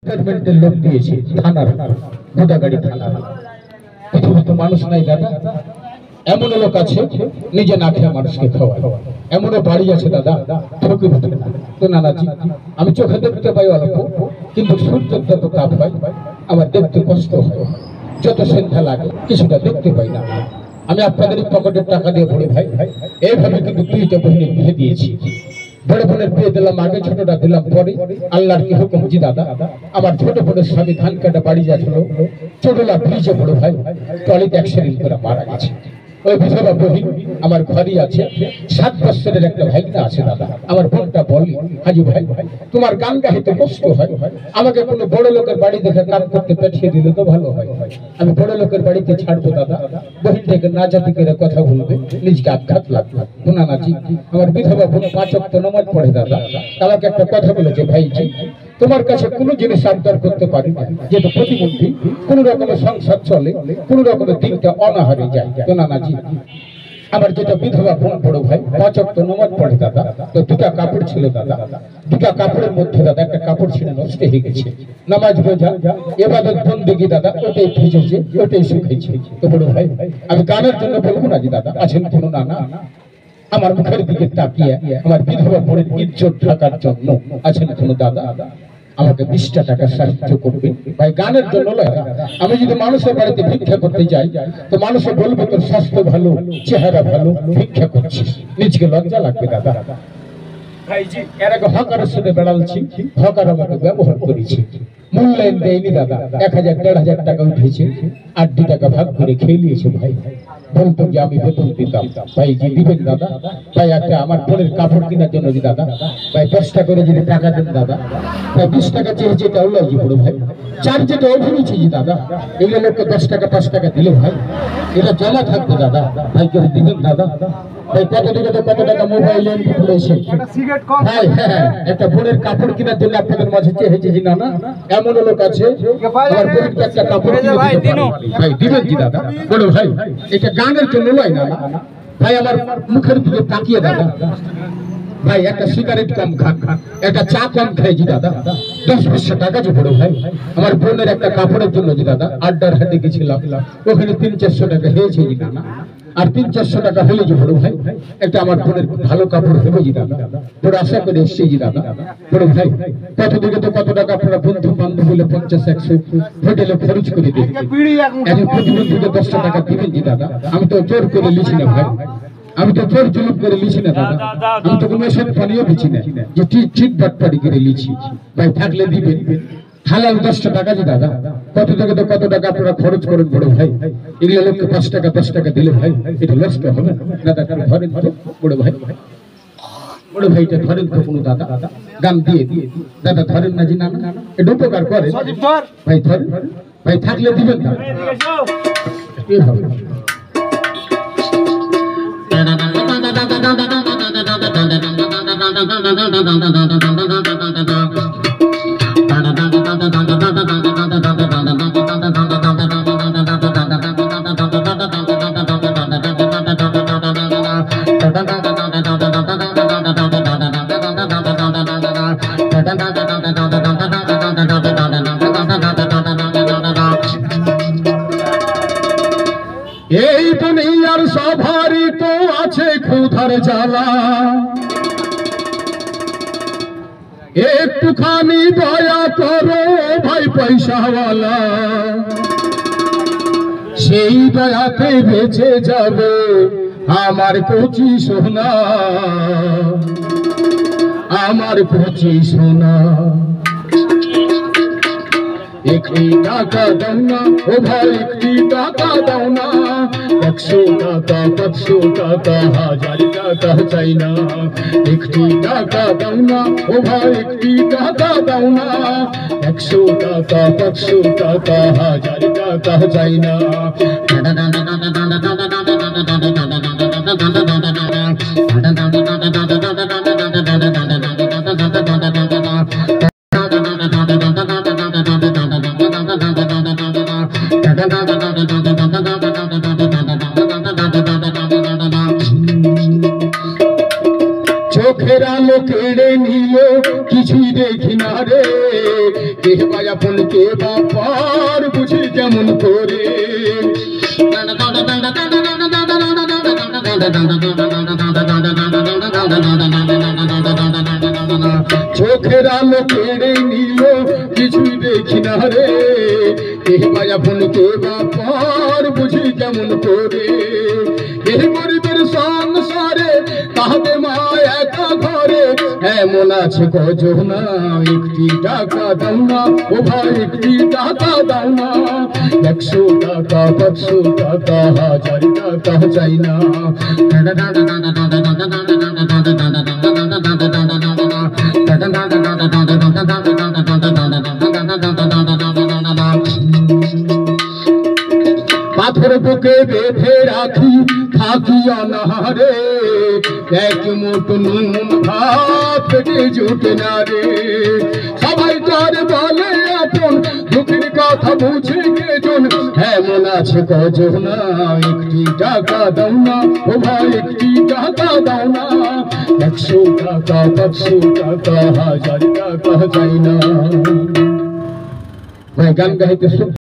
ডিপার্টমেন্টের লোক দিয়েছে থানার গোদাগাড়ি থানা। পৃথিবীতে তো মানুষ নাই দাদা, এমন লোক আছে নিজে না খেয়ে মানুষকে খাওয়ায়, এমনও বাড়ি আছে দাদা ঠকে উঠে না। তো নানাজি আমি চোখে দেখতে পাই অল্প, কিন্তু সূর্যের যত তাপ হয় আমার দেখতে কষ্ট হয়, যত সন্ধ্যা লাগে কিছুটা দেখতে পাই না। আমি আপনাদের পকেটের টাকা দিয়ে বড় ভাই এইভাবে কিন্তু দুইটা বহিনী বিয়ে দিয়েছি। বড় বোনের বিয়ে দিলাম আগে, ছোটটা দিলাম পরে। আল্লাহর কি হুকুম জি দাদা, আমার ছোট বোনের স্বামী ধান কাটা বাড়ি যাচ্ছিল, ছোটলা ব্রিজে বড় ভাই ট্রলিতে অ্যাক্সিডেন্ট করে মারা গেছে। ওই বিধবা বহিন আমার ঘরই আছে, 7 বছরের একটা ভাইটা আছে দাদা। আমার বোনটা বলি, হাজি ভাই তোমার গান গাইতে কষ্ট হয়, আমাকে কোনো বড় লোকের বাড়ি দেখে কাজ করতে পাঠিয়ে দিলে তো ভালো হয়। আমি বড় লোকের বাড়িতে ছাড়বো দাদা, বহিন থেকে না জাতি করে কথা বলবে, নিজকে আঘাত লাগবে। শোনা না জি, আমার বিধবা বোন 5 ওয়াক্ত নামাজ পড়ে দাদা। আমাকে একটা কথা বলেছে, ভাইজি তোমার কাছে কোনো জিনিস আবদার করতে পারি না, যেহেতু প্রতিমন্ত্রী কোন রকমের সংসার চলে, কোন রকমের দিনটা অনাহারে যায়। শোনা না জি, আমার যেটা বিধবা বোন বড় ভাই 5 ওয়াক্ত নামাজ পড়ে দাদা, তো 2টা কাপড় ছিল দাদা, 2টা কাপড়ের মধ্যে দাদা একটা কাপড় ছিঁড়ে নষ্ট হয়ে গেছে। নামাজ রোজা ইবাদত বন্দেগী দাদা ওটাই ভিজেছে, ওটাই শুকিয়েছে। তো বড় ভাই আমি গানের জন্য বলবো না জি দাদা, আছেন কোনো নানা আমার মুখের দিকে তাকিয়ে আমার বিধবা বোনের ইজ্জত ঢাকার জন্য আছেন কোনো দাদা, আমাকে 20টা টাকা সাহায্য করবে ভাই। গানের জন্য নয়, আমি যদি মানুষের বাড়িতে ভিক্ষা করতে যাই তো মানুষে বলবে তোর স্বাস্থ্য ভালো, চেহারা ভালো, ভিক্ষা করছিস, নিজকে লজ্জা লাগবে দাদা। ভাইজি এর আগে হকারের সাথে বেড়ালছি, হকার আমাকে ব্যবহার করেছি, মূল্যায়ন দেয়নি দাদা। 1000-1500 টাকা উঠেছে, 8 টাকা ভাগ করে খেয়ে নিয়েছে ভাই। বলতো যে আমি বেতন দিতাম, ভাই যে দিবেন দাদা। ভাই একটা আমার বোনের কাপড় কেনার জন্য দি দাদা, ভাই 10 টাকা করে যদি টাকা দেন দাদা, ভাই 20 টাকা চেয়েছে এটা হলো জি বড় ভাই। চার যেটা অভিরুচি জি দাদা, এগুলো লোককে 10 টাকা 5 টাকা দিলে ভাই এটা জমা থাকবে দাদা, ভাই করে দিবেন দাদা। ভাই কত টাকা মোবাইল খুলেছে ভাই। হ্যাঁ একটা বোনের কাপড় কেনার জন্য আপনাদের মাঝে চেয়েছে জি না, এমন লোক আছে আমার বোনকে একটা কাপড় কিনে ভাই দিবেন জি দাদা। বড় ভাই এটা গানের জন্য নয় না ভাই, আমার মুখের দিকে তাকিয়ে দাদা ভাই একটা সিগারেট কম খান, একটা চা কম খাইছি দাদা, 10-20 টাকা যে বড় ভাই। আমার বোনের একটা কাপড়ের জন্য জি দাদা আড্ডার হাটে গেছিলাম, ওখানে 300-400 টাকা হয়েছে জি দাদা। আর 300-400 টাকা হলে যে বড় ভাই একটা আমার বোনের ভালো কাপড় হবে জি দাদা, বড় আশা করে এসছি জি দাদা। বড় ভাই কত দিকে তো কত টাকা আপনারা বন্ধু বান্ধব বলে 50-100 হোটেলে খরচ করে দিন, এখন প্রতিবন্ধীকে 10 টাকা দিবেন জি দাদা। আমি তো জোর করে লিছি না ভাই, আমি তো জোর জুলুম করে লিছি না দাদা, আমি তো কোনো এসব পানিও দিচ্ছি না যে চিট বাটপাড়ি করে লিছি ভাই। থাকলে দিবেন হালাল 10 টাকা জি দাদা। কত থেকে তো কত টাকা আপনারা খরচ করেন বড় ভাই, এগুলো লোককে 5 টাকা 10 টাকা দিলে ভাই এটা নষ্ট হবে না দাদা। ধরেন তো বড় ভাই, বড় ভাইটা ধরেন তো কোনো দাদা, গান দিয়ে দাদা ধরেন না জি না, এটা উপকার করে ভাই। ধরেন ভাই থাকলে দিবেন না এভাবে। এই দুনিয়ার সবারই তো আছে ক্ষুধার জ্বালা, একটুখানি দয়া করো ভাই পয়সাওয়ালা, সেই দয়াতে বেঁচে যাবে আমার কচি সোনা, আমার কচি সোনা। 1 টাকা দাও না ও ভাই, 1 টাকা দাও না, 100 টাকা 500 টাকা 1000 টাকা চাই না। 1 টাকা দাও না ও ভাই, 1 টাকা দাও না, 100 টাকা 500 টাকা 1000 টাকা চাই না। চোখের আলো কেড়ে নিল কিছুই দেখি না রে, দেহ মায়া আপনকে বাপার বুঝি কেমন করে চোখের আলো কেড়ে নিল কিছুই দেখি না রে এ ভাই আপনকে বাপার বুঝি কেমন করে এই গরিবের সংসারে তাহলে মা একা ঘরে এমন আছে কজন একটি টাকা দাও না ও ভাই একটি টাকা দাও না 100 টাকা 500 টাকা 1000 টাকা চাই না পাথর বুকে বেঁধে রাখি থাকি অনাহারে এক মুঠ নুন ভাত পেটে জুটে না রে সবাই তার বলে আপন দুঃখের কথা বুঝে কেজন এমন আছে কজন একটি টাকা দাও না ও ভাই একটি টাকা দাও না 100 টাকা 500 টাকা 1000 টাকা চাই না। গান গাইতে